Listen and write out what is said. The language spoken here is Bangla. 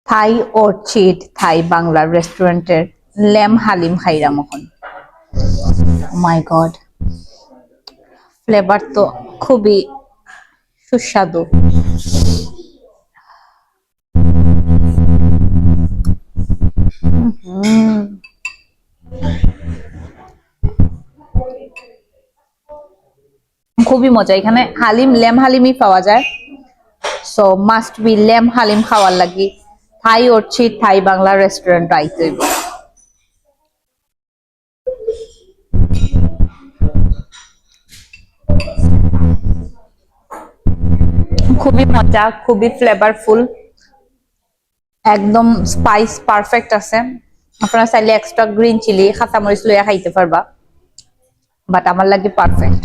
থাই অর্চিড থাই বাংলা রেস্টুরেন্টের ল্যাম হালিম খাইরাম এখন। মাই গড, ফ্লেভার তো খুবই সুস্বাদু। খুবই মজা। এখানে হালিম ল্যাম হালিমই পাওয়া যায়, so must be lamb haleem খাওয়ার লাগি Thai Orchid Thai Bangla restaurant আইতে হইব। খুবই মজা, খুবই ফ্লেভারফুল, একদম স্পাইস পারফেক্ট আছে। আপনারা চাইলে এক্সট্রা গ্রিন চিলি কাঁচামরিচ লইয়া খাইতে পারবা, বাট আমার লাগে পারফেক্ট।